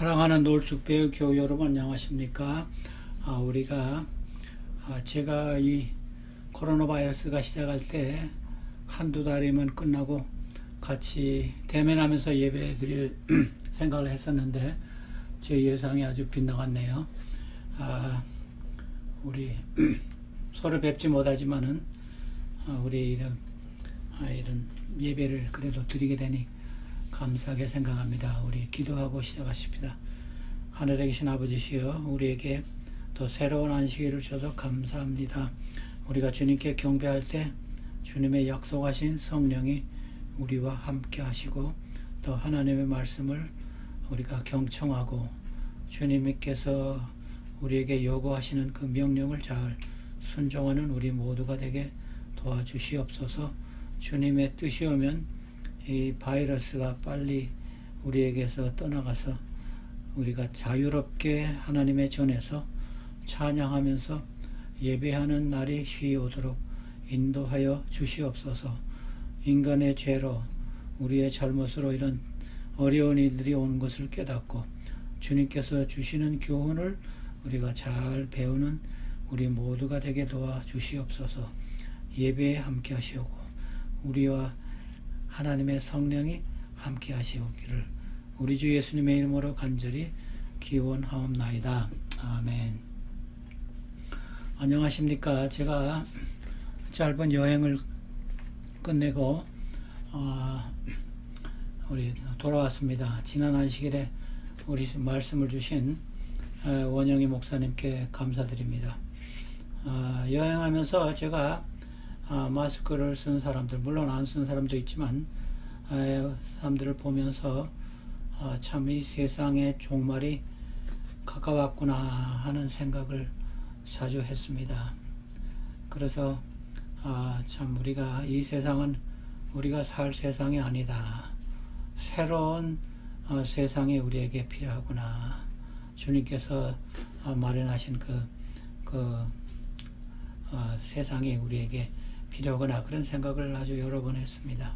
사랑하는 놀숙배우 교우 여러분 안녕하십니까? 제가 이 코로나 바이러스가 시작할 때 한두 달이면 끝나고 같이 대면하면서 예배 드릴 생각을 했었는데 제 예상이 아주 빗나갔네요. 우리 서로 뵙지 못하지만은 우리 이런 예배를 그래도 드리게 되니 감사하게 생각합니다. 우리 기도하고 시작하십니다. 하늘에 계신 아버지시여, 우리에게 또 새로운 안식일을 주셔서 감사합니다. 우리가 주님께 경배할 때 주님의 약속하신 성령이 우리와 함께 하시고 또 하나님의 말씀을 우리가 경청하고 주님께서 우리에게 요구하시는 그 명령을 잘 순종하는 우리 모두가 되게 도와주시옵소서. 주님의 뜻이 오면 이 바이러스가 빨리 우리에게서 떠나가서 우리가 자유롭게 하나님의 전에서 찬양하면서 예배하는 날이 쉬이 오도록 인도하여 주시옵소서. 인간의 죄로 우리의 잘못으로 이런 어려운 일들이 온 것을 깨닫고 주님께서 주시는 교훈을 우리가 잘 배우는 우리 모두가 되게 도와주시옵소서. 예배에 함께 하시고 우리와 하나님의 성령이 함께 하시오기를 우리 주 예수님의 이름으로 간절히 기원하옵나이다. 아멘. 안녕하십니까. 제가 짧은 여행을 끝내고 우리 돌아왔습니다. 지난 안식일에 우리 말씀을 주신 원영희 목사님께 감사드립니다. 여행하면서 제가 마스크를 쓴 사람들, 물론 안 쓴 사람도 있지만 사람들을 보면서 참 이 세상의 종말이 가까웠구나 하는 생각을 자주 했습니다. 그래서 참 우리가 이 세상은 우리가 살 세상이 아니다. 새로운 세상이 우리에게 필요하구나. 주님께서 마련하신 그 세상이 우리에게 필요하구나 그런 생각을 아주 여러 번 했습니다.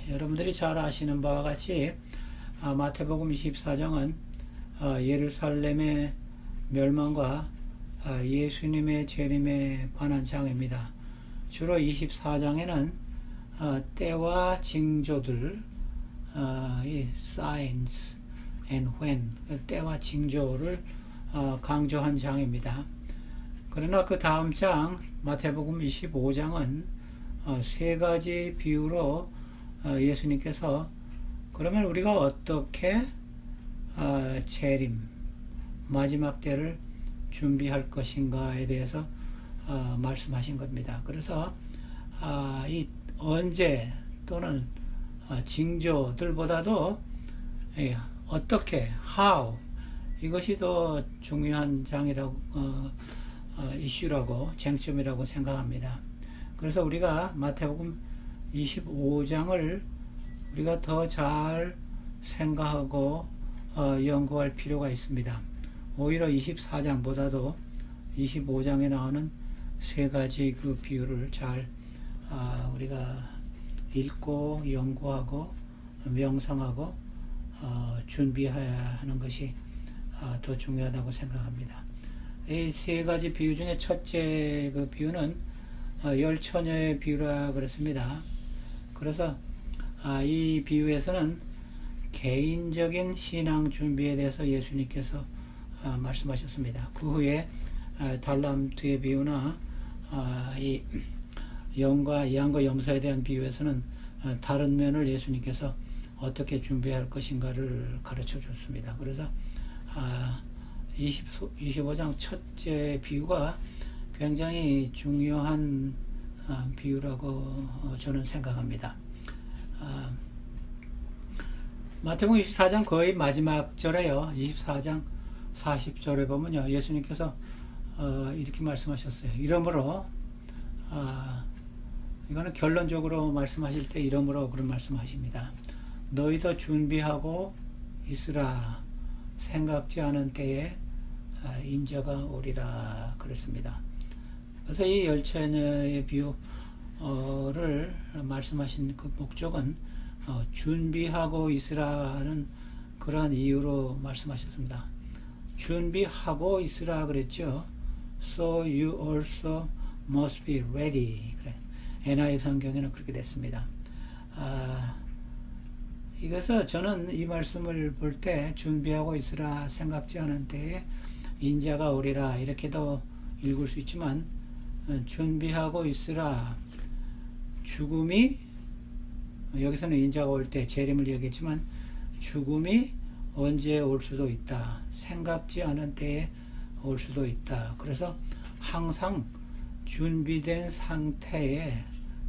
여러분들이 잘 아시는 바와 같이 마태복음 24장은 예루살렘의 멸망과 예수님의 재림에 관한 장입니다. 주로 24장에는 때와 징조들, 이 signs and when, 때와 징조를 강조한 장입니다. 그러나 그 다음 장 마태복음 25장은 세 가지 비유로 예수님께서 그러면 우리가 어떻게 재림, 마지막 때를 준비할 것인가에 대해서 말씀하신 겁니다. 그래서 이 언제 또는 징조들보다도 어떻게, how 이것이 더 중요한 장이라고 이슈라고 쟁점이라고 생각합니다. 그래서 우리가 마태복음 25장을 우리가 더 잘 생각하고 연구할 필요가 있습니다. 오히려 24장보다도 25장에 나오는 세 가지 그 비유를 잘 우리가 읽고 연구하고 명상하고 준비해야 하는 것이 더 중요하다고 생각합니다. 이 세 가지 비유 중에 첫째 그 비유는 열처녀의 비유라 그랬습니다. 그래서 이 비유에서는 개인적인 신앙 준비에 대해서 예수님께서 말씀하셨습니다. 그 후에 달란트의 비유나 이 양과 염소에 대한 비유에서는 다른 면을 예수님께서 어떻게 준비할 것인가를 가르쳐 줬습니다. 그래서 25장 첫째 비유가 굉장히 중요한 비유라고 저는 생각합니다. 마태복음 24장 거의 마지막 절에요. 24장 40절에 보면요. 예수님께서 이렇게 말씀하셨어요. 이러므로 이거는 결론적으로 말씀하실 때 이러므로 그런 말씀하십니다. 너희도 준비하고 있으라. 생각지 않은 때에 인자가 오리라 그랬습니다. 그래서 이 열처녀의 비유를 말씀하신 그 목적은 준비하고 있으라는 그러한 이유로 말씀하셨습니다. 준비하고 있으라 그랬죠. So you also must be ready. 그래. NIV 성경에는 그렇게 됐습니다. 이것은 저는 이 말씀을 볼 때 준비하고 있으라 생각지 않은 때에 인자가 오리라 이렇게도 읽을 수 있지만 준비하고 있으라 죽음이 여기서는 인자가 올 때 재림을 얘기했지만 죽음이 언제 올 수도 있다. 생각지 않은 때에 올 수도 있다. 그래서 항상 준비된 상태에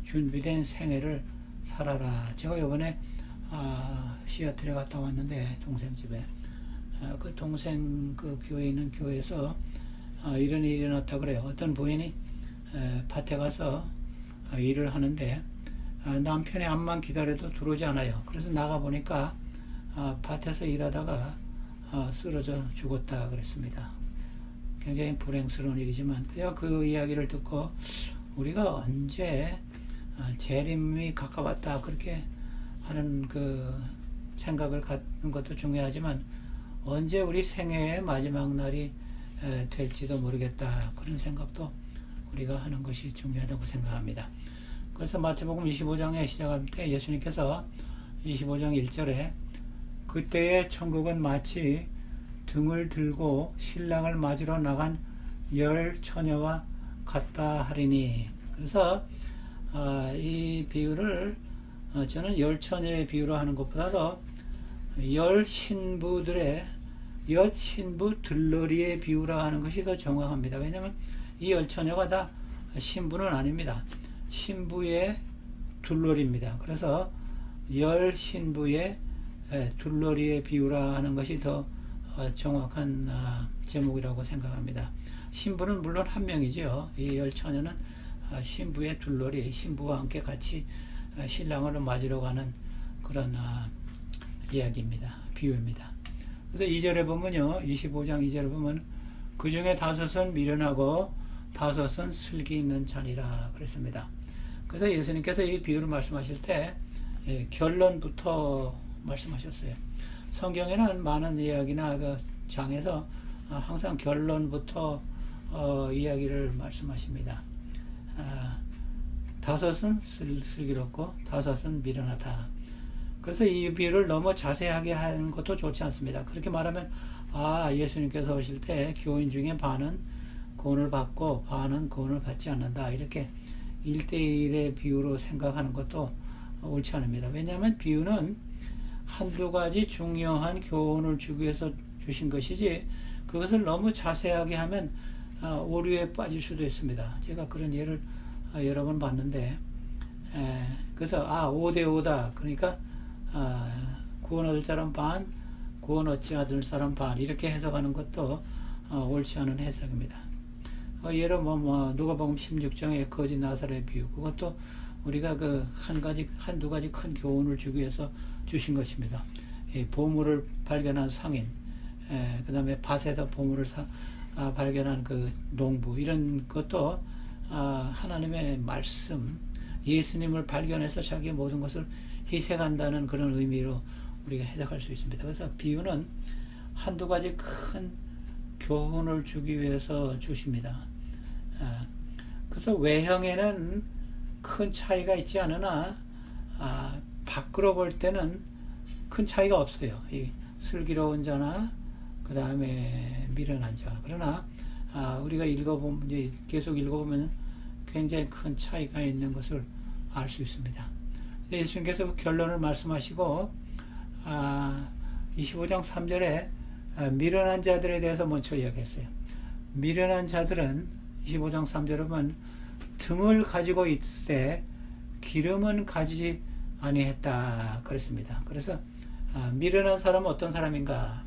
준비된 생애를 살아라. 제가 이번에 시애틀에 갔다 왔는데 동생 집에 그 동생 그 교회에 있는 교회에서 이런 일이 일어났다 그래요. 어떤 부인이 밭에 가서 일을 하는데 남편의 암만 기다려도 들어오지 않아요. 그래서 나가 보니까 밭에서 일하다가 쓰러져 죽었다 그랬습니다. 굉장히 불행스러운 일이지만 제가 그 이야기를 듣고 우리가 언제 재림이 가까웠다 그렇게 하는 그 생각을 갖는 것도 중요하지만 언제 우리 생애의 마지막 날이 될지도 모르겠다 그런 생각도 우리가 하는 것이 중요하다고 생각합니다. 그래서 마태복음 25장에 시작할 때 예수님께서 25장 1절에 그때의 천국은 마치 등을 들고 신랑을 맞으러 나간 10 처녀와 같다 하리니. 그래서 이 비유를 저는 10 처녀의 비유로 하는 것보다도 10 신부들의 엿 신부 들러리의 비유라 하는 것이 더 정확합니다. 왜냐하면 이 10 처녀가 다 신부는 아닙니다. 신부의 둘러리입니다. 그래서 10 신부의 둘러리의 비유라 하는 것이 더 정확한 제목이라고 생각합니다. 신부는 물론 한 명이죠. 이 10 처녀는 신부의 둘러리, 신부와 함께 같이 신랑을 맞으러 가는 그런 이야기입니다. 비유입니다. 그래서 2절에 보면요. 25장 2절에 보면 그 중에 5은 미련하고 5은 슬기 있는 자니라 그랬습니다. 그래서 예수님께서 이 비유를 말씀하실 때 결론부터 말씀하셨어요. 성경에는 많은 이야기나 그 장에서 항상 결론부터 이야기를 말씀하십니다. 5은 슬기롭고 5은 미련하다. 그래서 이 비유를 너무 자세하게 하는 것도 좋지 않습니다. 그렇게 말하면 예수님께서 오실 때 교인 중에 반은 구원을 받고 반은 구원을 받지 않는다. 이렇게 1대1의 비유로 생각하는 것도 옳지 않습니다. 왜냐하면 비유는 한두 가지 중요한 교훈을 주기 위해서 주신 것이지 그것을 너무 자세하게 하면 오류에 빠질 수도 있습니다. 제가 그런 예를 여러 번 봤는데 그래서 5대5다. 그러니까 구원 얻을 사람 반, 구원 얻지 않을 사람 반 이렇게 해석하는 것도 옳지 않은 해석입니다. 예를 누가복음 16장의 거지 나사로의 비유 그것도 우리가 그 한두 가지 큰 교훈을 주기 위해서 주신 것입니다. 보물을 발견한 상인, 그 다음에 밭에서 보물을 발견한 그 농부 이런 것도 하나님의 말씀, 예수님을 발견해서 자기의 모든 것을 희생한다는 그런 의미로 우리가 해석할 수 있습니다. 그래서 비유는 한두 가지 큰 교훈을 주기 위해서 주십니다. 그래서 외형에는 큰 차이가 있지 않으나 밖으로 볼 때는 큰 차이가 없어요. 이 슬기로운 자나 그 다음에 미련한 자. 그러나 우리가 계속 읽어보면 굉장히 큰 차이가 있는 것을 알 수 있습니다. 예수님께서 그 결론을 말씀하시고 25장 3절에 미련한 자들에 대해서 먼저 이야기했어요. 미련한 자들은 25장 3절에 보면 등을 가지고 있을 때 기름은 가지지 아니했다 그랬습니다. 그래서 미련한 사람은 어떤 사람인가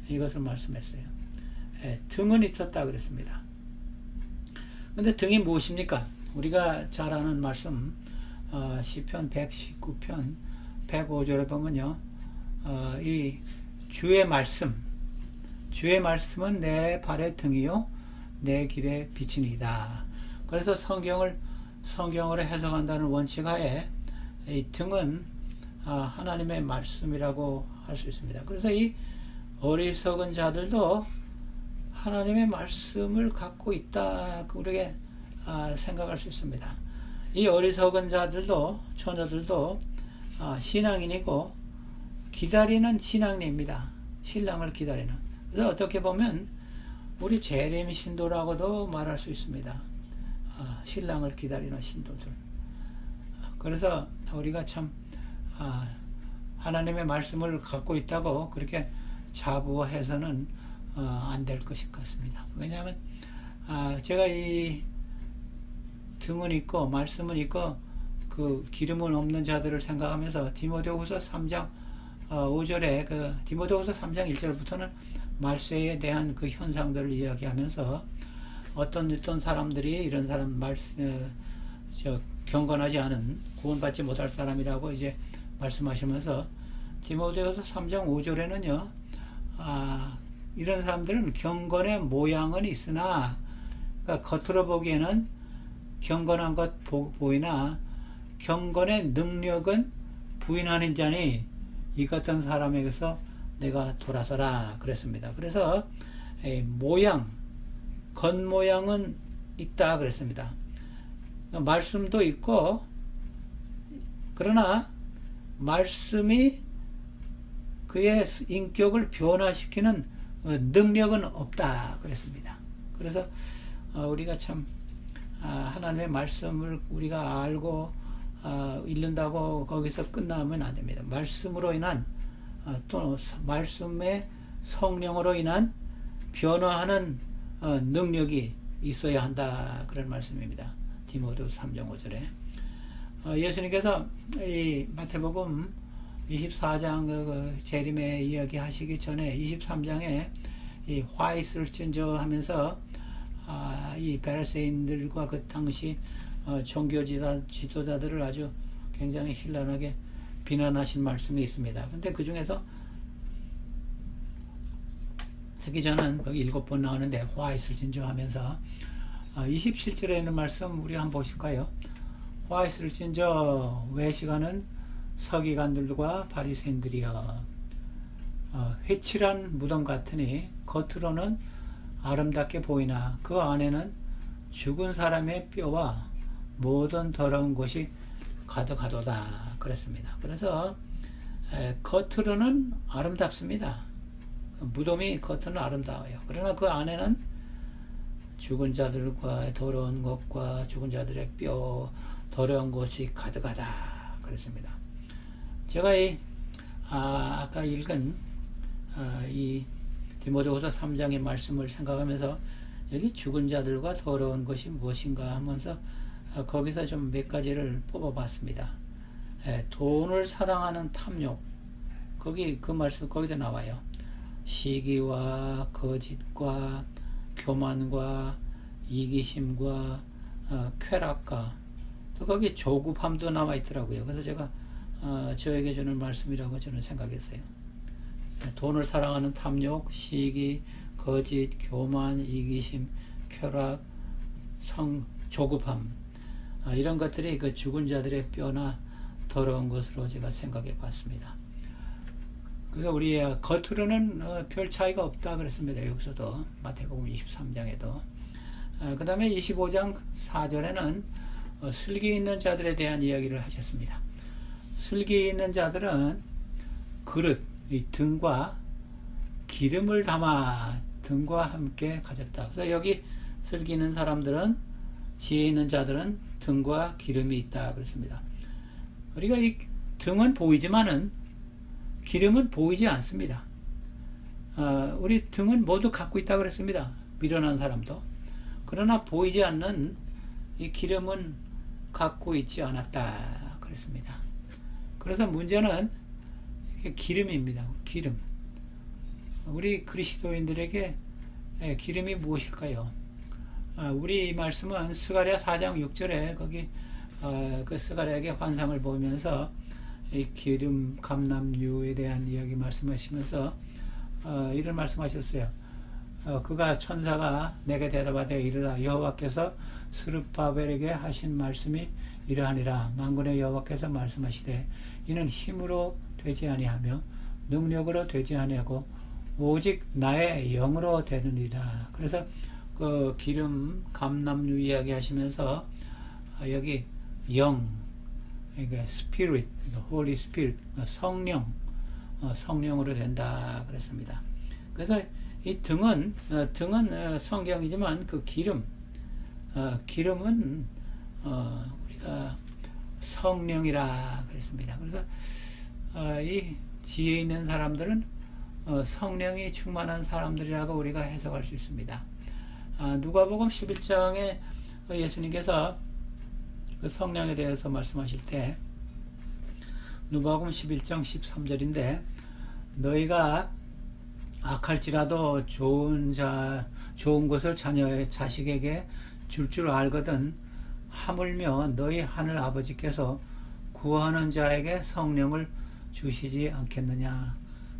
이것을 말씀했어요. 등은 있었다 그랬습니다. 근데 등이 무엇입니까? 우리가 잘 아는 말씀 시편 119편 105절에 보면요. 이 주의 말씀은 내 발의 등이요 내 길의 빛이니이다. 그래서 성경을 해석한다는 원칙하에 이 등은 하나님의 말씀이라고 할 수 있습니다. 그래서 이 어리석은 자들도 하나님의 말씀을 갖고 있다, 우리에게 생각할 수 있습니다. 이 어리석은 자들도, 처녀들도 신앙인이고 기다리는 신앙인입니다. 신랑을 기다리는. 그래서 어떻게 보면 우리 재림 신도라고도 말할 수 있습니다. 신랑을 기다리는 신도들. 그래서 우리가 참 하나님의 말씀을 갖고 있다고 그렇게 자부해서는 안 될 것일 것 같습니다. 왜냐하면 제가 이 등은 있고 말씀은 있고 그 기름은 없는 자들을 생각하면서 디모데후서 3장 5절에 그 디모데후서 3장 1절부터는 말세에 대한 그 현상들을 이야기하면서 어떤 사람들이 이런 사람 경건하지 않은 구원받지 못할 사람이라고 이제 말씀하시면서 디모데후서 3장 5절에는요 이런 사람들은 경건의 모양은 있으나 그러니까 겉으로 보기에는 경건한 것 보이나 경건의 능력은 부인하는 자니 이 같은 사람에게서 내가 돌아서라 그랬습니다. 그래서 모양, 겉모양은 있다 그랬습니다. 말씀도 있고 그러나 말씀이 그의 인격을 변화시키는 능력은 없다 그랬습니다. 그래서 우리가 참 하나님의 말씀을 우리가 알고 읽는다고 거기서 끝나면 안 됩니다. 말씀으로 인한 또 말씀의 성령으로 인한 변화하는 능력이 있어야 한다 그런 말씀입니다. 디모데후서 3장 5절에 예수님께서 이 마태복음 24장 그 재림의 이야기 하시기 전에 23장에 이 화 있을진저 하면서 이 바리새인들과 그 당시 종교 지도자들을 아주 굉장히 현란하게 비난하신 말씀이 있습니다. 근데 그 중에서 특히 저는 7번 나오는데 화 있을진저 하면서 27절에 있는 말씀 우리 한번 보실까요? 화 있을진저 외식하는 서기관들과 바리새인들이여 회칠한 무덤 같으니 겉으로는 아름답게 보이나 그 안에는 죽은 사람의 뼈와 모든 더러운 것이 가득하도다 그랬습니다. 그래서 겉으로는 아름답습니다. 무덤이 겉으로는 아름다워요. 그러나 그 안에는 죽은 자들과 더러운 것과 죽은 자들의 뼈 더러운 것이 가득하다 그랬습니다. 제가 아까 읽은 이 디모데후서 3장의 말씀을 생각하면서 여기 죽은 자들과 더러운 것이 무엇인가 하면서 거기서 좀 몇 가지를 뽑아봤습니다. 돈을 사랑하는 탐욕, 그 말씀 거기도 나와요. 시기와 거짓과 교만과 이기심과 쾌락과 또 거기 조급함도 나와 있더라고요. 그래서 제가 저에게 주는 말씀이라고 저는 생각했어요. 돈을 사랑하는 탐욕, 시기, 거짓, 교만, 이기심, 쾌락, 조급함 이런 것들이 그 죽은 자들의 뼈나 더러운 것으로 제가 생각해 봤습니다. 그래서 우리 겉으로는 별 차이가 없다 그랬습니다. 여기서도 마태복음 23장에도 그 다음에 25장 4절에는 슬기 있는 자들에 대한 이야기를 하셨습니다. 슬기 있는 자들은 그릇, 이 등과 기름을 담아 등과 함께 가졌다. 그래서 여기 슬기 있는 사람들은 지혜 있는 자들은 등과 기름이 있다 그랬습니다. 우리가 이 등은 보이지만은 기름은 보이지 않습니다. 우리 등은 모두 갖고 있다 그랬습니다. 미련한 사람도. 그러나 보이지 않는 이 기름은 갖고 있지 않았다 그랬습니다. 그래서 문제는 기름입니다. 기름. 우리 그리스도인들에게 기름이 무엇일까요? 우리 말씀은 스가랴 4장 6절에 거기 그 스가랴에게 환상을 보면서 이 기름 감람유에 대한 이야기 말씀하시면서 이런 말씀하셨어요. 그가 천사가 내게 대답하되 이르라 여호와께서 스룹바벨에게 하신 말씀이 이러하니라. 만군의 여호와께서 말씀하시되 이는 힘으로 되지 아니하며 능력으로 되지 아니하고 오직 나의 영으로 되느니라. 그래서 그 기름 감람유 이야기 하시면서 여기 영, 그러니까 스피릿, 홀리 스피릿, 성령으로 된다 그랬습니다. 그래서 이 등은 성경이지만 그 기름은 우리가 성령이라 그랬습니다. 그래서 이 지혜 있는 사람들은 성령이 충만한 사람들이라고 우리가 해석할 수 있습니다. 누가복음 11장에 예수님께서 그 성령에 대해서 말씀하실 때 누가복음 11장 13절인데 너희가 악할지라도 좋은 것을 자녀의 자식에게 줄 알거든 하물며 너희 하늘 아버지께서 구하는 자에게 성령을 주시지 않겠느냐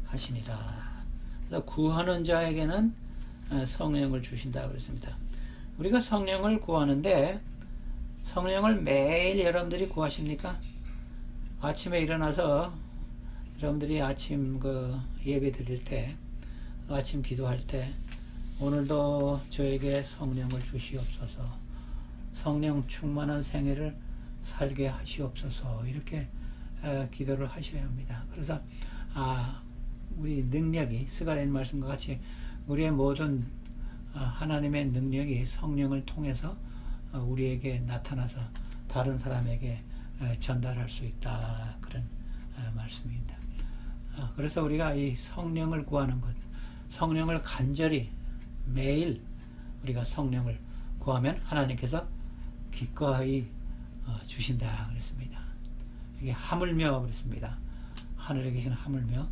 하시니라. 그래서 구하는 자에게는 성령을 주신다 그랬습니다. 우리가 성령을 구하는데 성령을 매일 여러분들이 구하십니까? 아침에 일어나서 여러분들이 아침 예배 드릴 때, 아침 기도할 때 오늘도 저에게 성령을 주시옵소서, 성령 충만한 생애를 살게 하시옵소서, 이렇게 기도를 하셔야 합니다. 그래서 우리 능력이 스가랴 말씀과 같이 우리의 모든 하나님의 능력이 성령을 통해서 우리에게 나타나서 다른 사람에게 전달할 수 있다, 그런 말씀입니다. 그래서 우리가 이 성령을 구하는 것, 성령을 간절히 매일 우리가 성령을 구하면 하나님께서 기꺼이 주신다 그랬습니다. 이게 하물며 그랬습니다. 하늘에 계신 하물며,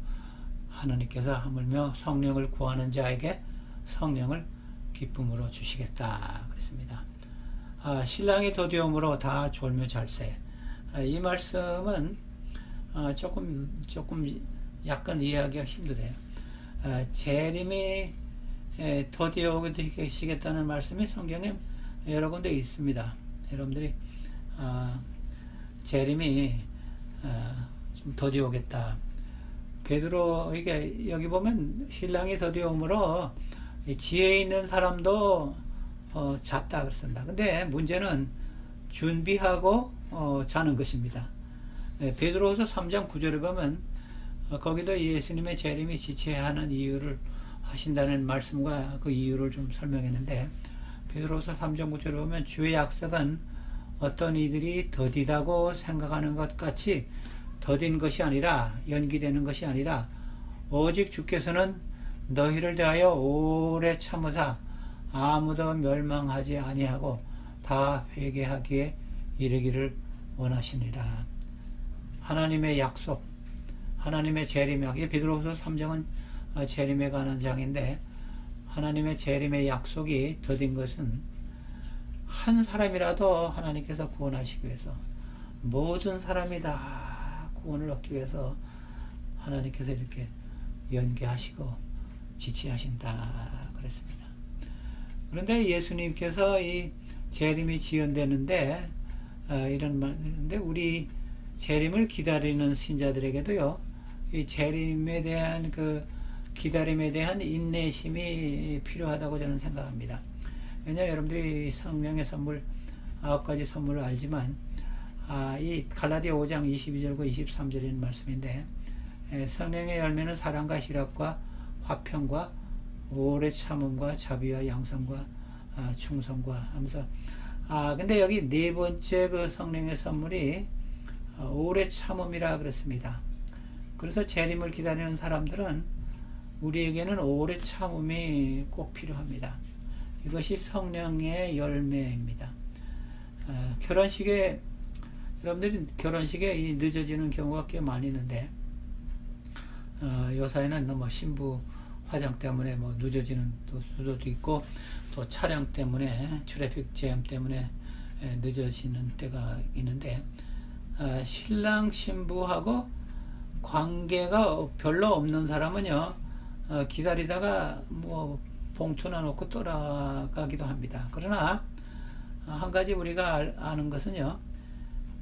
하나님께서 하물며 성령을 구하는 자에게 성령을 기쁨으로 주시겠다 그랬습니다. 신랑이 더디움으로 다 졸며 잘세. 이 말씀은 조금 약간 이해하기가 힘드네요. 재림이 더디오게 되시겠다는 말씀이 성경에 여러 군데 있습니다. 여러분들이 재림이 좀 더디오겠다. 베드로 이게 여기 보면 신랑이 더디움으로 지혜 있는 사람도 잤다 그랬습니다. 근데 문제는 준비하고 자는 것입니다. 베드로후서 3장 9절에 보면 거기도 예수님의 재림이 지체하는 이유를 하신다는 말씀과 그 이유를 좀 설명했는데, 베드로후서 3장 9절에 보면 주의 약속은 어떤 이들이 더디다고 생각하는 것 같이 더딘 것이 아니라, 연기되는 것이 아니라 오직 주께서는 너희를 대하여 오래 참으사 아무도 멸망하지 아니하고 다 회개하기에 이르기를 원하시니라. 하나님의 약속, 하나님의 재림의, 베드로후서 3장은 재림에 관한 장인데, 하나님의 재림의 약속이 더딘 것은 한 사람이라도 하나님께서 구원하시기 위해서, 모든 사람이 다 구원을 얻기 위해서 하나님께서 이렇게 연기하시고 지체하신다 그랬습니다. 그런데 예수님께서 이 재림이 지연되는데 이런 말인데, 우리 재림을 기다리는 신자들에게도요, 이 재림에 대한 그 기다림에 대한 인내심이 필요하다고 저는 생각합니다. 왜냐하면 여러분들이 성령의 선물 9가지 선물을 알지만 이 갈라디아 5장 22절과 23절인 말씀인데, 성령의 열매는 사랑과 희락과 화평과 오래 참음과 자비와 양선과 충성과 하면서, 근데 여기 네 번째 그 성령의 선물이 오래 참음이라 그랬습니다. 그래서 재림을 기다리는 사람들은 우리에게는 오래 참음이 꼭 필요합니다. 이것이 성령의 열매입니다. 여러분들이 결혼식에 늦어지는 경우가 꽤 많이 있는데, 요사이는 뭐 신부 화장 때문에 뭐 늦어지는 수도도 있고, 또 차량 때문에, 트래픽 잼 때문에 늦어지는 때가 있는데, 신랑 신부하고 관계가 별로 없는 사람은요, 기다리다가 뭐 봉투 넣어놓고 떠나가기도 합니다. 그러나 한 가지 우리가 아는 것은요,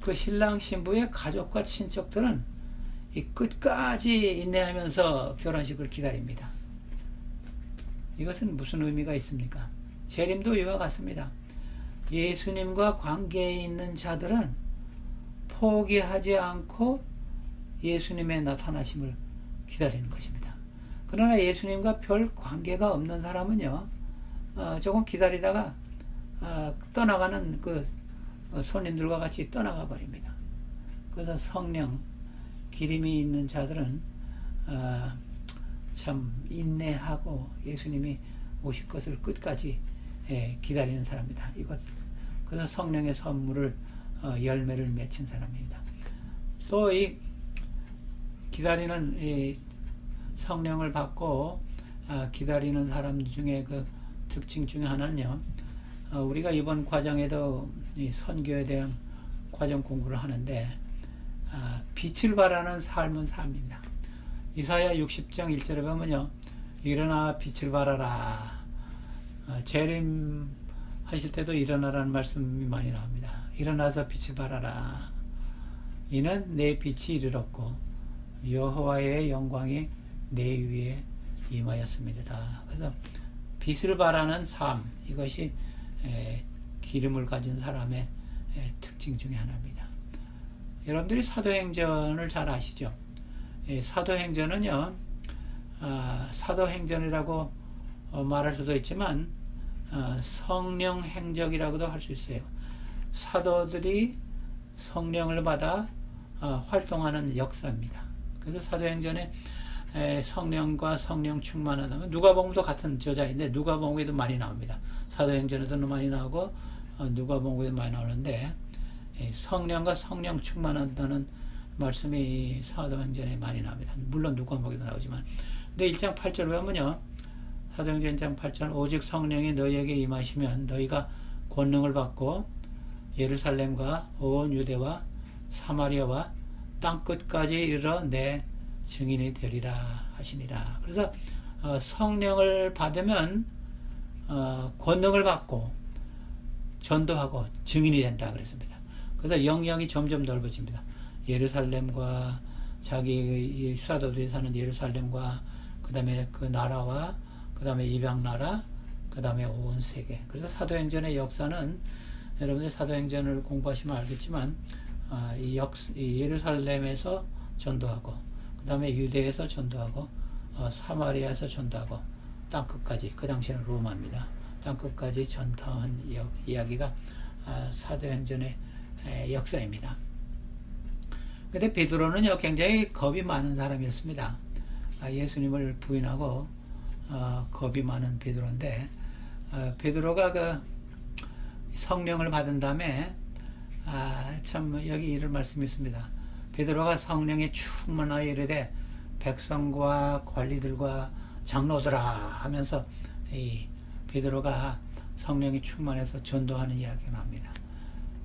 그 신랑 신부의 가족과 친척들은 이 끝까지 인내하면서 결혼식을 기다립니다. 이것은 무슨 의미가 있습니까? 재림도 이와 같습니다. 예수님과 관계에 있는 자들은 포기하지 않고 예수님의 나타나심을 기다리는 것입니다. 그러나 예수님과 별 관계가 없는 사람은요, 조금 기다리다가 떠나가는 그 손님들과 같이 떠나가 버립니다. 그래서 성령, 기름이 있는 자들은 참 인내하고 예수님이 오실 것을 끝까지 기다리는 사람이다. 그래서 성령의 선물을 열매를 맺힌 사람입니다. 또 이 기다리는 이 성령을 받고 기다리는 사람 중에 그 특징 중에 하나는요, 우리가 이번 과정에도 이 선교에 대한 과정 공부를 하는데 빛을 발하는 삶은 삶입니다. 이사야 60장 1절에 보면요, 일어나 빛을 발하라. 재림 하실 때도 일어나라는 말씀이 많이 나옵니다. 일어나서 빛을 발하라. 이는 내 빛이 이르렀고 여호와의 영광이 내 위에 임하였습니다. 그래서 빛을 발하는 삶, 이것이 기름을 가진 사람의 특징 중에 하나입니다. 여러분들이 사도행전을 잘 아시죠? 사도행전은요, 사도행전이라고 말할 수도 있지만 성령 행적이라고도 할 수 있어요. 사도들이 성령을 받아 활동하는 역사입니다. 그래서 사도행전에 성령과 성령 충만하다면, 누가복음도 같은 저자인데 누가복음에도 많이 나옵니다. 사도행전에도 많이 나오고 누가복음에도 많이 나오는데, 성령과 성령 충만하다는 말씀이 사도행전에 많이 나옵니다. 물론 누가복음에도 나오지만, 근데 1장 8절에 보면요, 사도행전 1장 8절, 오직 성령이 너희에게 임하시면 너희가 권능을 받고 예루살렘과 온 유대와 사마리아와 땅 끝까지 이르러 내 증인이 되리라 하시니라. 그래서 성령을 받으면 권능을 받고 전도하고 증인이 된다 그랬습니다. 그래서 영역이 점점 넓어집니다. 예루살렘과 자기 사도들이 사는 예루살렘과 그 다음에 그 나라와 그 다음에 입양 나라, 그 다음에 온 세계. 그래서 사도행전의 역사는, 여러분들 사도행전을 공부하시면 알겠지만 이 예루살렘에서 전도하고, 그 다음에 유대에서 전도하고, 사마리아에서 전도하고, 땅끝까지, 그 당시에는 로마입니다. 땅끝까지 전도한 이야기가 사도행전의 역사입니다. 근데 베드로는요, 굉장히 겁이 많은 사람이었습니다. 예수님을 부인하고 겁이 많은 베드로인데, 베드로가 그 성령을 받은 다음에 참 여기 이런 말씀이 있습니다. 베드로가 성령에 충만하여 이르되 백성과 관리들과 장로들아 하면서 이 베드로가 성령이 충만해서 전도하는 이야기가 나옵니다.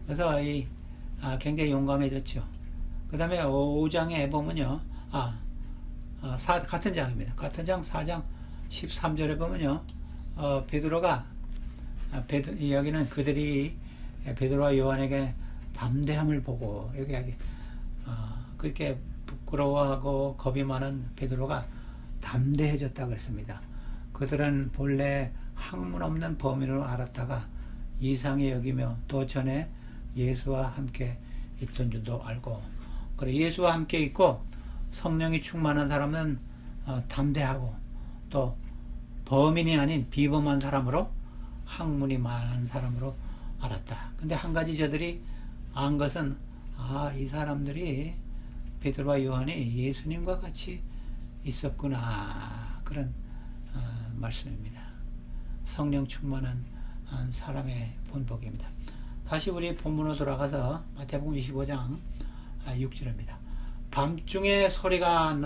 그래서 굉장히 용감해졌죠. 그 다음에 5장에 보면요, 같은 장입니다. 같은 장 4장 13절에 보면요, 베드로가 여기는 그들이 베드로와 요한에게 담대함을 보고, 여기 그렇게 부끄러워하고 겁이 많은 베드로가 담대해졌다 그랬습니다. 그들은 본래 학문 없는 범인으로 알았다가 이상히 여기며 또 전에 예수와 함께 있던 줄도 알고, 그래 예수와 함께 있고 성령이 충만한 사람은 담대하고 또 범인이 아닌 비범한 사람으로, 학문이 많은 사람으로 알았다. 근데 한 가지 저들이 안 것은 이 사람들이 베드로와 요한이 예수님과 같이 있었구나, 그런 말씀입니다. 성령 충만한 사람의 본보기입니다. 다시 우리 본문으로 돌아가서 마태복음 25장 6절입니다. 밤중에 소리가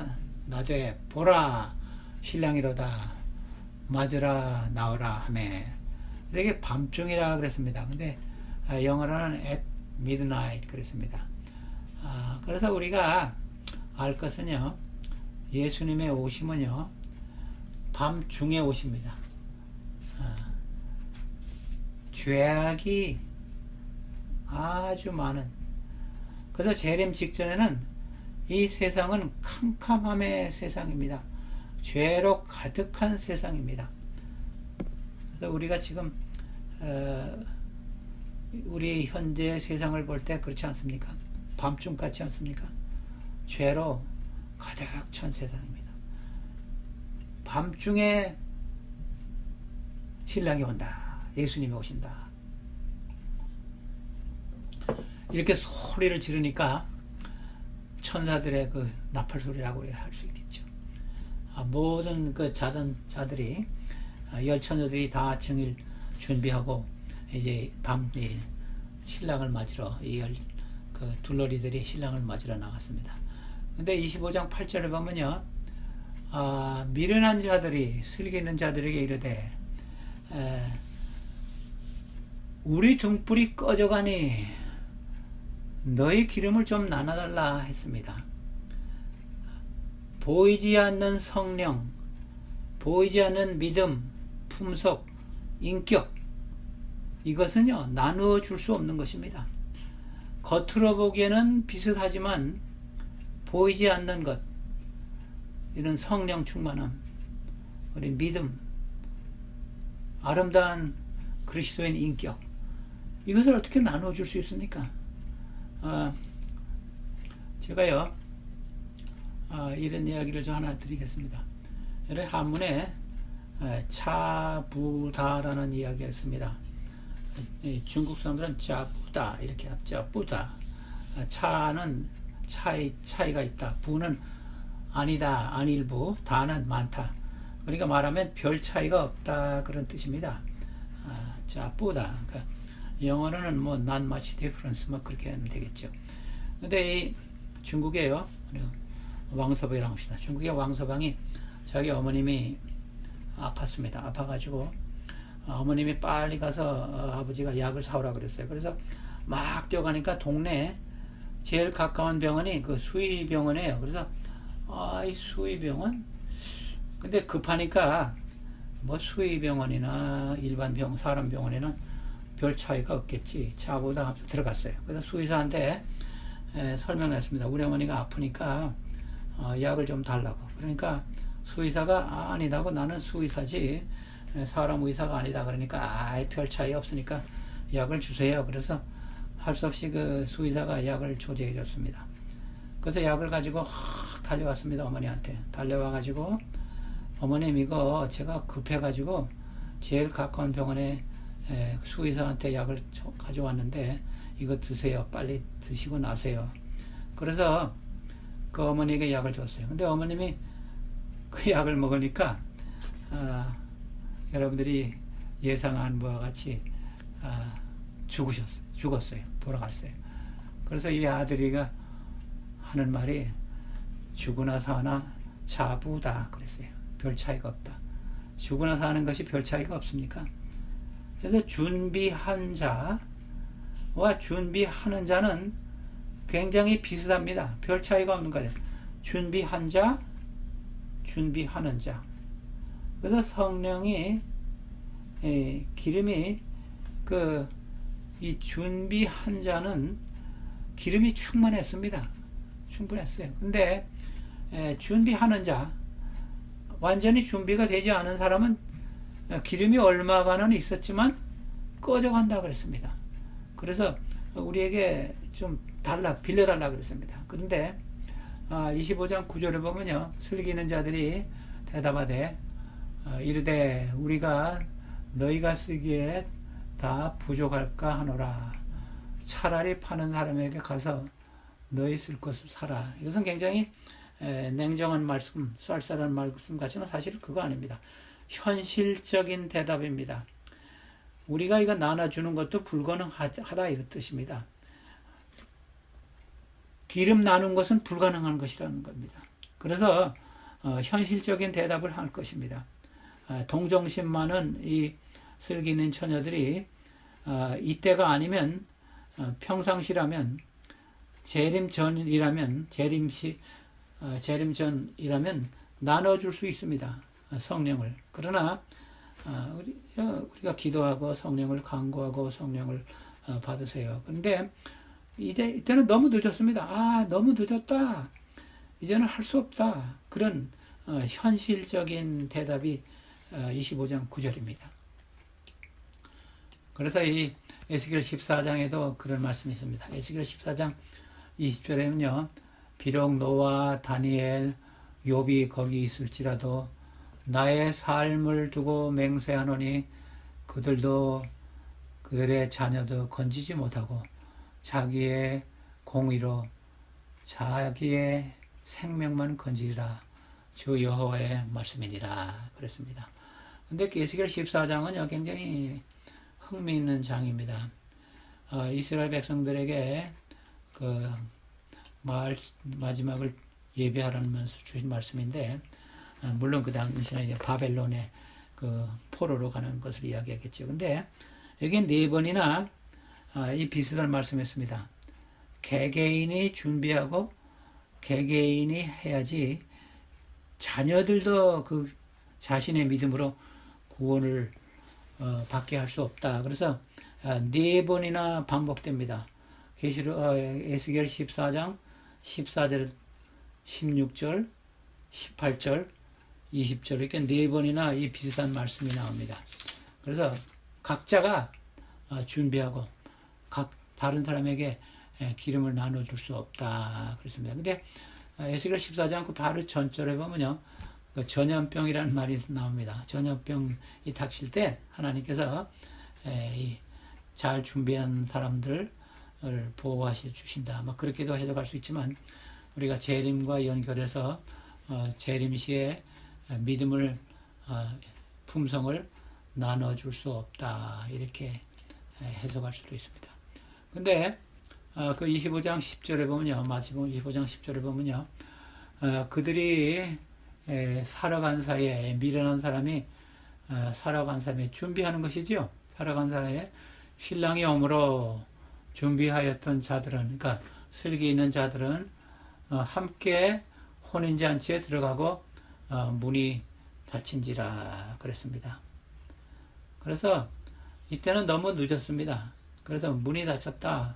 나되 보라 신랑이로다 맞으라 나오라 하매, 이게 밤중이라 그랬습니다. 근데 영어로는 at midnight 그랬습니다. 그래서 우리가 알 것은요, 예수님의 오심은요 밤중에 오십니다. 죄악이 아주 많은, 그래서 재림 직전에는 이 세상은 캄캄함의 세상입니다. 죄로 가득한 세상입니다. 그래서 우리가 지금 우리 현재 세상을 볼 때 그렇지 않습니까? 밤중 같지 않습니까? 죄로 가득 찬 세상입니다. 밤중에 신랑이 온다. 예수님이 오신다. 이렇게 소리를 지르니까 천사들의 그 나팔 소리라고 할 수 있겠죠. 모든 그 자던 자들이, 열 처녀들이 다 정일 준비하고 이제 밤 신랑을 맞으러 그 둘러리들이 신랑을 맞으러 나갔습니다. 근데 25장 8절에 보면요, 미련한 자들이 슬기 있는 자들에게 이르되 우리 등불이 꺼져가니 너희 기름을 좀 나눠달라 했습니다. 보이지 않는 성령, 보이지 않는 믿음, 품속, 인격, 이것은요 나누어 줄 수 없는 것입니다. 겉으로 보기에는 비슷하지만 보이지 않는 것, 이런 성령 충만함, 우리 믿음, 아름다운 그리스도인 인격, 이것을 어떻게 나누어 줄 수 있습니까? 제가요 이런 이야기를 좀 하나 드리겠습니다. 한문에 차부다라는 이야기가 있습니다. 중국 사람들은 짜부다 이렇게 짜부다. 차는 차이가 있다. 부는 아니다, 아닐부, 다는 많다. 그러니까 말하면 별 차이가 없다, 그런 뜻입니다. 짜부다. 그러니까 영어로는 뭐 not much difference 뭐 그렇게 하면 되겠죠. 근데 이 중국에요, 왕서방이라고 합시다. 중국의 왕서방이 자기 어머님이 아팠습니다. 아파가지고 어머님이 빨리 가서 아버지가 약을 사오라 그랬어요. 그래서 막 뛰어가니까 동네에 제일 가까운 병원이 그 수의병원이에요. 그래서 이 수의병원? 근데 급하니까 뭐 수의병원이나 일반 사람 병원에는 별 차이가 없겠지. 차보다 하면서 들어갔어요. 그래서 수의사한테 설명을 했습니다. 우리 어머니가 아프니까 약을 좀 달라고. 그러니까 수의사가 아니다고, 나는 수의사지 사람 의사가 아니다. 그러니까 별 차이 없으니까 약을 주세요. 그래서 할 수 없이 그 수의사가 약을 조제해 줬습니다. 그래서 약을 가지고 달려왔습니다. 어머니한테 달려와 가지고, 어머님 이거 제가 급해 가지고 제일 가까운 병원에 수의사한테 약을 가져왔는데 이거 드세요. 빨리 드시고 나세요. 그래서 그 어머니에게 약을 줬어요. 근데 어머님이 그 약을 먹으니까 여러분들이 예상한 바와 같이 죽었어요. 돌아갔어요. 그래서 이 아들이가 하는 말이 죽으나 사나 자부다 그랬어요. 별 차이가 없다. 죽으나 사는 것이 별 차이가 없습니까? 그래서 준비한 자와 준비하는 자는 굉장히 비슷합니다. 별 차이가 없는 거죠. 준비한 자, 준비하는 자. 그래서 성령이 기름이 이 준비한 자는 기름이 충만했습니다. 충분했어요. 근데 준비하는 자, 완전히 준비가 되지 않은 사람은 기름이 얼마간은 있었지만 꺼져간다 그랬습니다. 그래서 우리에게 좀 빌려달라 그랬습니다. 그런데 25장 9절에 보면요, 슬기는 자들이 대답하되 이르되 우리가 너희가 쓰기에 다 부족할까 하노라. 차라리 파는 사람에게 가서 너희 쓸 것을 사라. 이것은 굉장히 냉정한 말씀, 쌀쌀한 말씀 같지만 사실 그거 아닙니다. 현실적인 대답입니다. 우리가 이거 나눠주는 것도 불가능하다 이런 뜻입니다. 기름 나눈 것은 불가능한 것이라는 겁니다. 그래서 현실적인 대답을 할 것입니다. 동정심 많은 이 슬기 있는 처녀들이 이때가 아니면 평상시라면 재림 전이라면 나눠줄 수 있습니다. 성령을. 그러나 우리가 기도하고 성령을 간구하고 성령을 받으세요. 그런데 이때는 너무 늦었습니다. 너무 늦었다. 이제는 할 수 없다. 그런 현실적인 대답이 25장 9절입니다. 그래서 이 에스겔 14장에도 그런 말씀이 있습니다. 에스겔 14장 20절에는요. 비록 노아, 다니엘, 욥이 거기 있을지라도 나의 삶을 두고 맹세하노니 그들도 그들의 자녀도 건지지 못하고 자기의 공의로 자기의 생명만 건지리라. 주 여호와의 말씀이니라. 그랬습니다. 근데 에스겔 14장은요, 굉장히 흥미있는 장입니다. 이스라엘 백성들에게 그 마지막을 예배하라면서 주신 말씀인데, 물론 그 당시에 이제 바벨론의 그 포로로 가는 것을 이야기하겠죠. 근데 여기 네 번이나 이 비슷한 말씀했습니다. 개개인이 준비하고 개개인이 해야지 자녀들도 그 자신의 믿음으로 구원을 받게 할 수 없다. 그래서 네 번이나 반복됩니다. 에스겔 14장 14절, 16절, 18절, 20절 이렇게 네 번이나 이 비슷한 말씀이 나옵니다. 그래서 각자가 준비하고 다른 사람에게 기름을 나눠줄 수 없다. 그렇습니다. 근데 에스겔 14장 그 바로 전절에 보면요. 그 전염병이라는 말이 나옵니다. 전염병이 닥칠 때 하나님께서 잘 준비한 사람들을 보호하시 주신다. 그렇게도 해석할 수 있지만 우리가 재림과 연결해서 재림 시에 믿음을 품성을 나눠줄 수 없다. 이렇게 해석할 수도 있습니다. 근데 그 25장 10절에 보면요. 마지막 25장 10절에 보면요. 그들이 살아간 사이에 미련한 사람이 살아간 사람이 준비하는 것이지요. 살아간 사람의 신랑이 오므로 준비하였던 자들은, 그러니까 슬기 있는 자들은 함께 혼인잔치에 들어가고 문이 닫힌지라 그랬습니다. 그래서 이때는 너무 늦었습니다. 그래서 문이 닫혔다.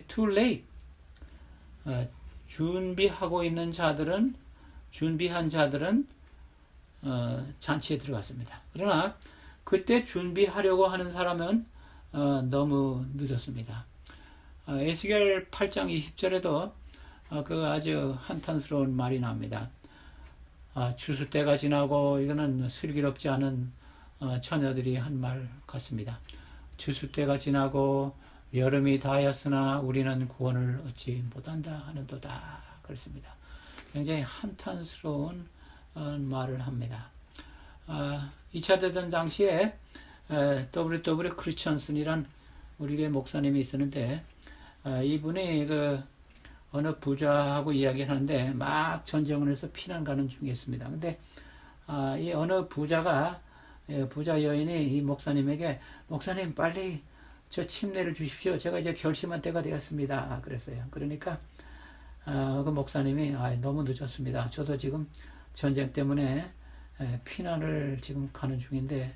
Too late. 준비한 자들은 잔치에 들어갔습니다. 그러나 그때 준비하려고 하는 사람은 너무 늦었습니다. 에스겔 8장 20절에도 그 아주 한탄스러운 말이 나옵니다. 추수 때가 지나고, 이거는 슬기롭지 않은 처녀들이 한 말 같습니다. 추수 때가 지나고 여름이 다하였으나 우리는 구원을 얻지 못한다 하는도다. 그렇습니다. 굉장히 한탄스러운 말을 합니다. 2차 대전 당시에 W.W. 크리스천슨이란 우리의 목사님이 있었는데, 이분이 그 어느 부자하고 이야기를 하는데 막 전쟁을 해서 피난 가는 중에 있습니다. 근데 이 어느 부자 여인이 이 목사님에게, 목사님 빨리 저 침례를 주십시오. 제가 이제 결심한 때가 되었습니다. 그랬어요. 그러니까 그 목사님이 너무 늦었습니다. 저도 지금 전쟁 때문에 피난을 지금 가는 중인데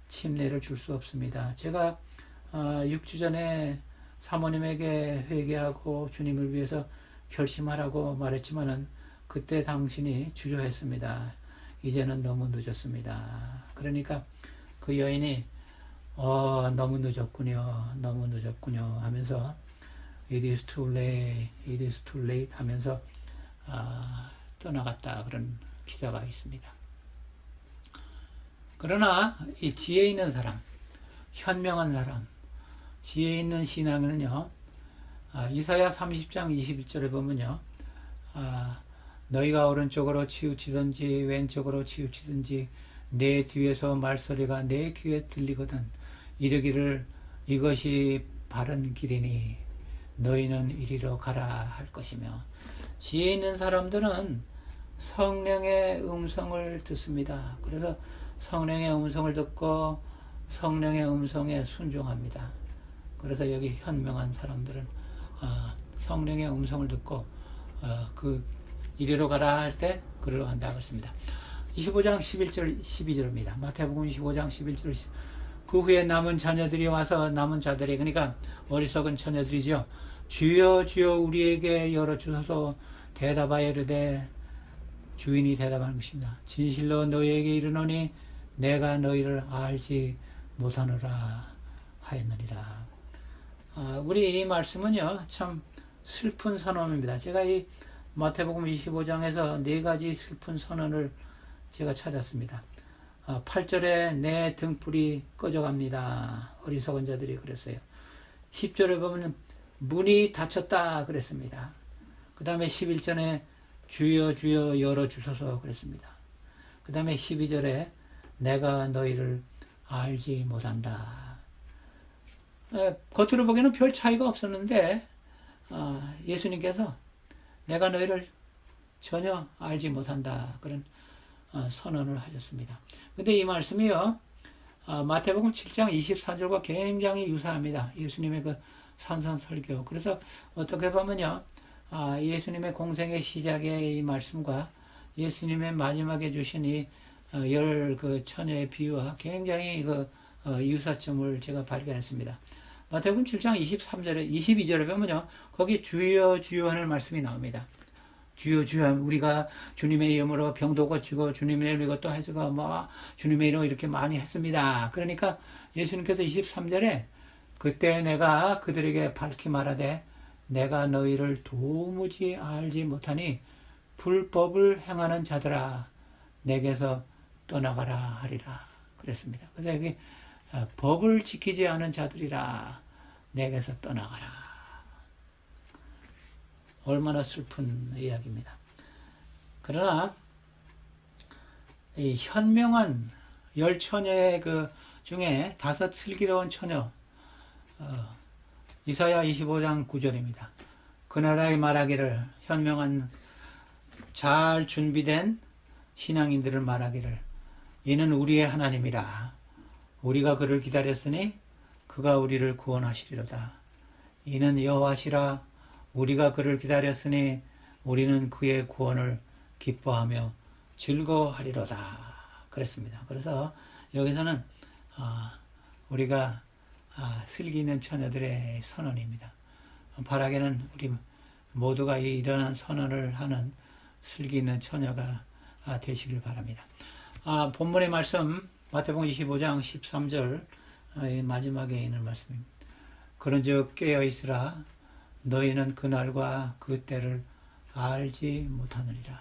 침례를 줄 수 없습니다. 제가 6주 전에 사모님에게 회개하고 주님을 위해서 결심하라고 말했지만은 그때 당신이 주저했습니다. 이제는 너무 늦었습니다. 그러니까 그 여인이 너무 늦었군요 하면서 it is too late 하면서 떠나갔다. 그런 기사가 있습니다. 그러나 이 지혜 있는 사람, 현명한 사람, 지혜 있는 신앙은요, 이사야 30장 21절에 보면요, 너희가 오른쪽으로 치우치든지 왼쪽으로 치우치든지 내 뒤에서 말소리가 내 귀에 들리거든 이르기를 이것이 바른 길이니 너희는 이리로 가라 할 것이며, 지혜 있는 사람들은 성령의 음성을 듣습니다. 그래서 성령의 음성을 듣고 성령의 음성에 순종합니다. 그래서 여기 현명한 사람들은 성령의 음성을 듣고 그 이리로 가라 할 때 그리로 간다 그랬습니다. 25장 11절 12절입니다. 마태복음 25장 11절. 그 후에 남은 자녀들이 와서 남은 자들이, 그러니까 어리석은 처녀들이죠. 주여 주여 우리에게 열어주소서. 대답하여 이르되, 주인이 대답하는 것입니다. 진실로 너희에게 이르노니 내가 너희를 알지 못하노라 하였느니라. 우리 이 말씀은요, 참 슬픈 선언입니다. 제가 이 마태복음 25장에서 네 가지 슬픈 선언을 제가 찾았습니다. 8절에 내 등불이 꺼져갑니다. 어리석은 자들이 그랬어요. 10절에 보면 문이 닫혔다 그랬습니다. 그 다음에 11절에 주여 주여 열어주소서 그랬습니다. 그 다음에 12절에 내가 너희를 알지 못한다. 겉으로 보기에는 별 차이가 없었는데 예수님께서 내가 너희를 전혀 알지 못한다 그런 선언을 하셨습니다. 근데 이 말씀이요, 마태복음 7장 24절과 굉장히 유사합니다. 예수님의 그 산상설교. 그래서 어떻게 보면요, 예수님의 공생의 시작의 이 말씀과 예수님의 마지막에 주신 이 그 처녀의 비유와 굉장히 그 유사점을 제가 발견했습니다. 마태복음 7장 23절에 22절에 보면요, 거기 주여 주여 하는 말씀이 나옵니다. 주여 주여, 우리가 주님의 이름으로 병도 고치고 주님의 이름으로 또 해서가 뭐 주님의 이름으로 이렇게 많이 했습니다. 그러니까 예수님께서 23절에 그때 내가 그들에게 밝히 말하되 내가 너희를 도무지 알지 못하니 불법을 행하는 자들아 내게서 떠나가라 하리라 그랬습니다. 그래서 여기 법을 지키지 않은 자들이라 내게서 떠나가라. 얼마나 슬픈 이야기입니다. 그러나 이 현명한 10처녀의 그 중에 5 슬기로운 처녀, 이사야 25장 9절입니다. 그 나라의 말하기를, 현명한 잘 준비된 신앙인들을 말하기를, 이는 우리의 하나님이라. 우리가 그를 기다렸으니 그가 우리를 구원하시리로다. 이는 여호와시라. 우리가 그를 기다렸으니 우리는 그의 구원을 기뻐하며 즐거워하리로다. 그랬습니다. 그래서 여기서는 우리가 슬기 있는 처녀들의 선언입니다. 바라기는 우리 모두가 이러한 선언을 하는 슬기 있는 처녀가 되시길 바랍니다. 본문의 말씀 마태복음 25장 13절 마지막에 있는 말씀입니다. 그런즉 깨어있으라. 너희는 그날과 그 때를 알지 못하느니라.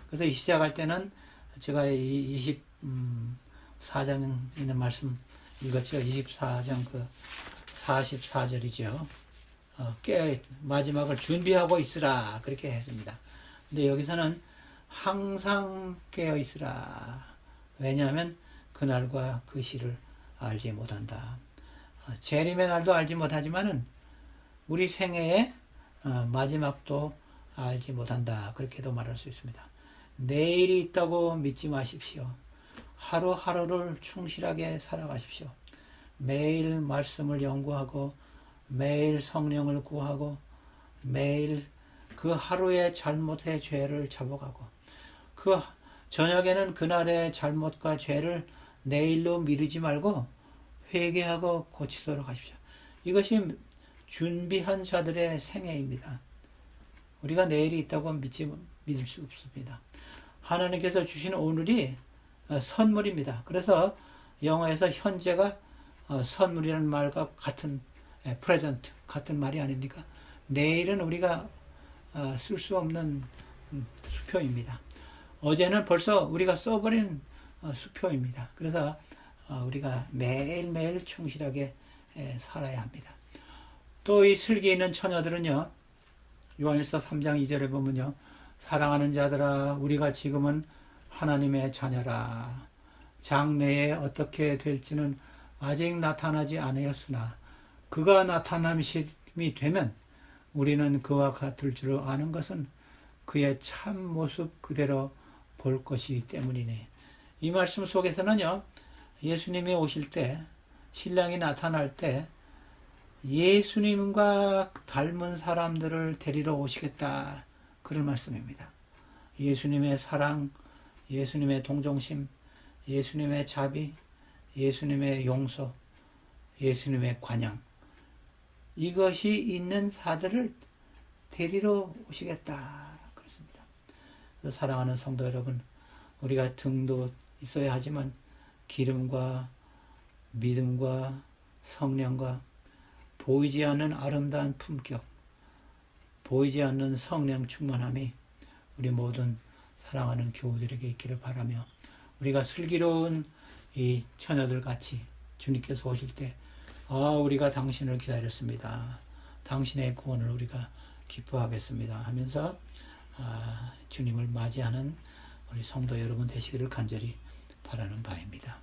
그래서 시작할 때는 제가 24장 있는 말씀 읽었죠. 24장 그 44절이죠. 마지막을 준비하고 있으라 그렇게 했습니다. 근데 여기서는 항상 깨어 있으라. 왜냐하면 그날과 그 시를 알지 못한다. 재림의 날도 알지 못하지만은 우리 생애의 마지막도 알지 못한다. 그렇게도 말할 수 있습니다. 내일이 있다고 믿지 마십시오. 하루하루를 충실하게 살아가십시오. 매일 말씀을 연구하고 매일 성령을 구하고 매일 그 하루의 잘못의 죄를 잡아가고 그 저녁에는 그날의 잘못과 죄를 내일로 미루지 말고 회개하고 고치도록 하십시오. 이것이 준비한 자들의 생애입니다. 우리가 내일이 있다고 믿을 수 없습니다. 하나님께서 주신 오늘이 선물입니다. 그래서 영어에서 현재가 선물이라는 말과 같은 present 같은 말이 아닙니까? 내일은 우리가 쓸 수 없는 수표입니다. 어제는 벌써 우리가 써버린 수표입니다. 그래서 우리가 매일매일 충실하게 살아야 합니다. 또 이 슬기 있는 처녀들은요, 요한일서 3장 2절에 보면요, 사랑하는 자들아 우리가 지금은 하나님의 자녀라. 장래에 어떻게 될지는 아직 나타나지 않았으나 그가 나타남이 되면 우리는 그와 같을 줄 아는 것은 그의 참 모습 그대로 볼 것이기 때문이네. 이 말씀 속에서는요, 예수님이 오실 때, 신랑이 나타날 때 예수님과 닮은 사람들을 데리러 오시겠다 그런 말씀입니다. 예수님의 사랑, 예수님의 동정심, 예수님의 자비, 예수님의 용서, 예수님의 관양, 이것이 있는 사들을 데리러 오시겠다 그렇습니다. 그래서 사랑하는 성도 여러분, 우리가 등도 있어야 하지만 기름과 믿음과 성령과 보이지 않는 아름다운 품격, 보이지 않는 성령 충만함이 우리 모든 사랑하는 교우들에게 있기를 바라며, 우리가 슬기로운 이 처녀들 같이 주님께서 오실 때 우리가 당신을 기다렸습니다. 당신의 구원을 우리가 기뻐하겠습니다 하면서 주님을 맞이하는 우리 성도 여러분 되시기를 간절히 바라는 바입니다.